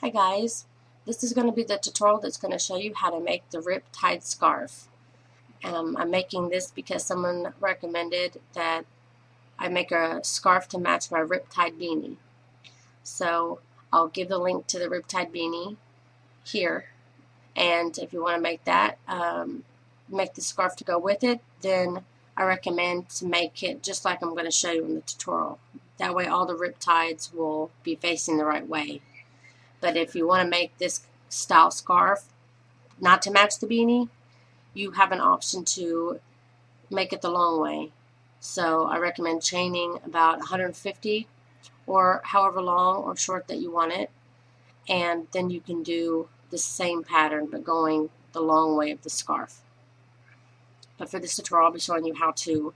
Hi guys, this is going to be the tutorial that's going to show you how to make the Riptide scarf. I'm making this because someone recommended that I make a scarf to match my Riptide beanie. So I'll give the link to the Riptide beanie here, and if you want to make that, make the scarf to go with it, then I recommend to make it just like I'm going to show you in the tutorial. That way all the riptides will be facing the right way. But if you want to make this style scarf not to match the beanie, you have an option to make it the long way. So I recommend chaining about 150 or however long or short that you want it, and then you can do the same pattern but going the long way of the scarf. But for this tutorial, I'll be showing you how to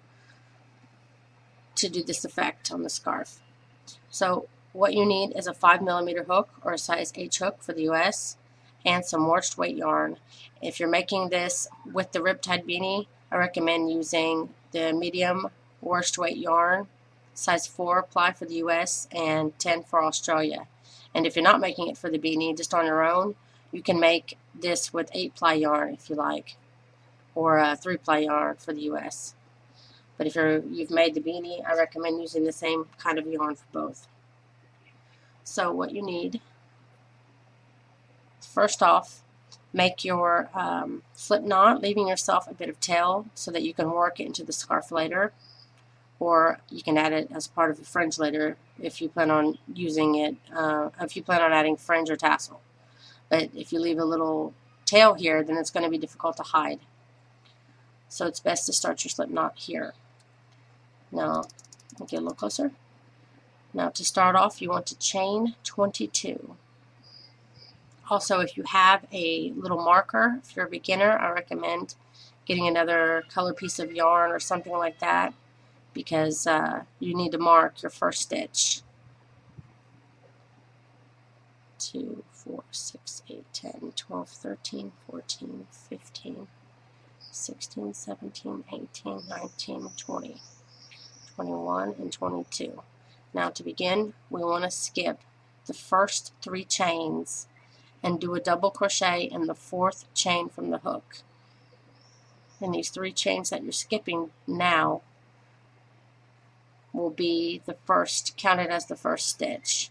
do this effect on the scarf. So what you need is a 5mm hook or a size H hook for the US and some warshed weight yarn. If you're making this with the Riptide beanie, I recommend using the medium warshed weight yarn, size 4 ply for the US and 10 for Australia. And if you're not making it for the beanie, just on your own, you can make this with 8 ply yarn if you like, or 3 ply yarn for the US. But if you've made the beanie, I recommend using the same kind of yarn for both. So what you need, first off, make your slip knot, leaving yourself a bit of tail so that you can work it into the scarf later, or you can add it as part of the fringe later if you plan on using it, if you plan on adding fringe or tassel. But if you leave a little tail here, then it's going to be difficult to hide. So it's best to start your slip knot here. Now, I'll get a little closer. Now to start off, you want to chain 22. Also, if you have a little marker, if you're a beginner, I recommend getting another color piece of yarn or something like that, because you need to mark your first stitch. 2, 4, 6, 8, 10, 12, 13, 14, 15, 16, 17, 18, 19, 20, 21, and 22. Now to begin, we want to skip the first 3 chains and do a double crochet in the 4th chain from the hook. And these 3 chains that you're skipping now will be the first, counted as the first stitch,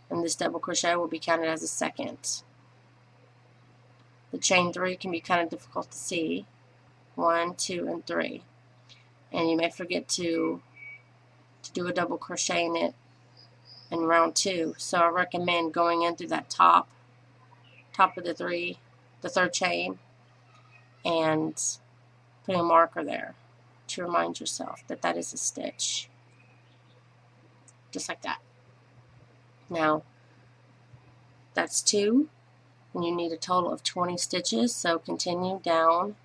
and this double crochet will be counted as the second. The chain 3 can be kind of difficult to see. 1, 2, and 3. And you may forget to do a double crochet in it in round 2. So I recommend going in through that top of the 3rd chain, and putting a marker there to remind yourself that that is a stitch. Just like that. Now, that's 2, and you need a total of 20 stitches, so continue down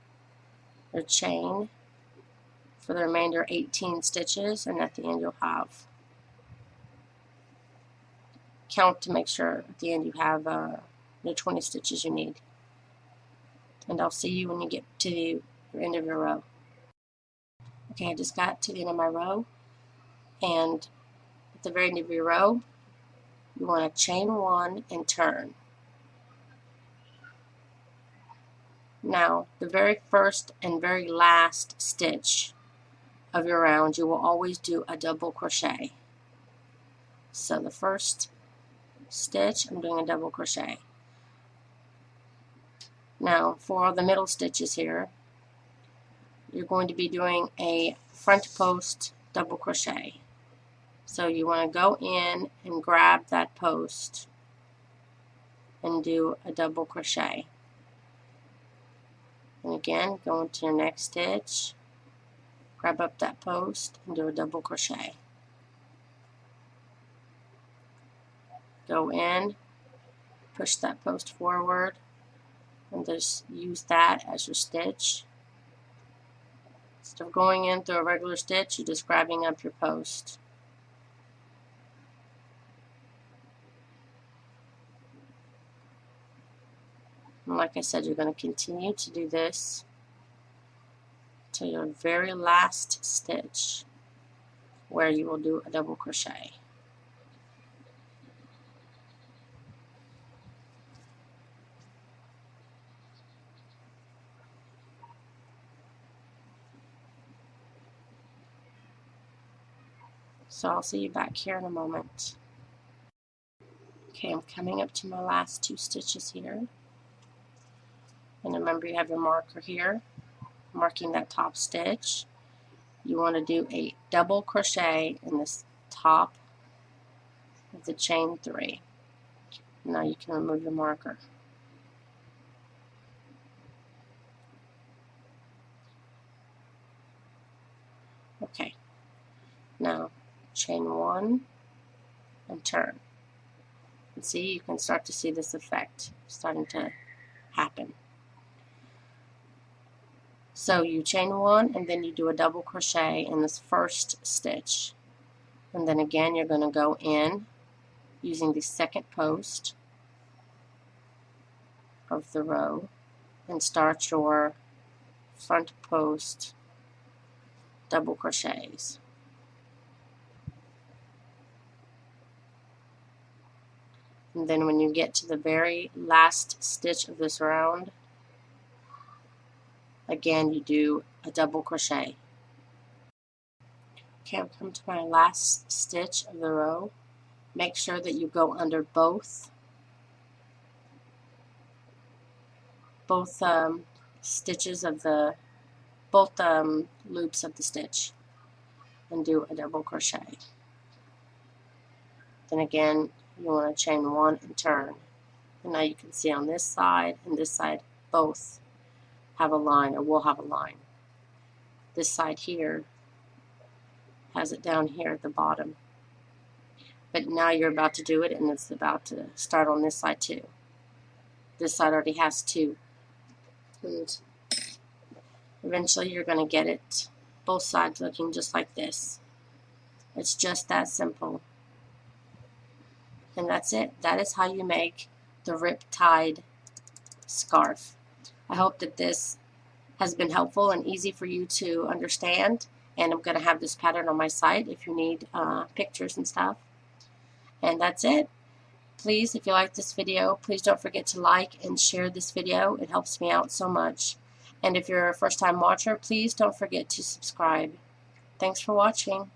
your chain for the remainder 18 stitches, and at the end you'll have, count to make sure at the end you have the 20 stitches you need. And I'll see you when you get to the end of your row. Okay, I just got to the end of my row, and at the very end of your row, you want to chain 1 and turn. Now, the very first and very last stitch of your round, you will always do a double crochet. So the first stitch, I'm doing a double crochet. Now, for all the middle stitches here, you're going to be doing a front post double crochet. So you want to go in and grab that post and do a double crochet. And again, go into your next stitch, grab up that post and do a double crochet. Go in, push that post forward, and just use that as your stitch. Instead of going in through a regular stitch, you're just grabbing up your post. And like I said, you're going to continue to do this till your very last stitch, where you will do a double crochet. So I'll see you back here in a moment. Okay, I'm coming up to my last 2 stitches here. And remember, you have your marker here, marking that top stitch. You want to do a double crochet in this top of the chain 3. Now you can remove your marker. Okay, now chain 1 and turn. And see, you can start to see this effect starting to happen. So you chain 1 and then you do a double crochet in this first stitch. And then again you're going to go in using the second post of the row and start your front post double crochets. And then when you get to the very last stitch of this round, again you do a double crochet. Okay, I've come to my last stitch of the row. Make sure that you go under both stitches of the loops of the stitch and do a double crochet. Then again you want to chain 1 and turn. And now you can see on this side and this side both have a line, or will have a line. This side here has it down here at the bottom. But now you're about to do it, and it's about to start on this side too. This side already has 2. And eventually you're going to get it, both sides looking just like this. It's just that simple. And that's it. That is how you make the Riptide scarf. I hope that this has been helpful and easy for you to understand. And I'm going to have this pattern on my site if you need pictures and stuff. And that's it. Please, if you like this video, please don't forget to like and share this video. It helps me out so much. And if you're a first-time watcher, please don't forget to subscribe. Thanks for watching.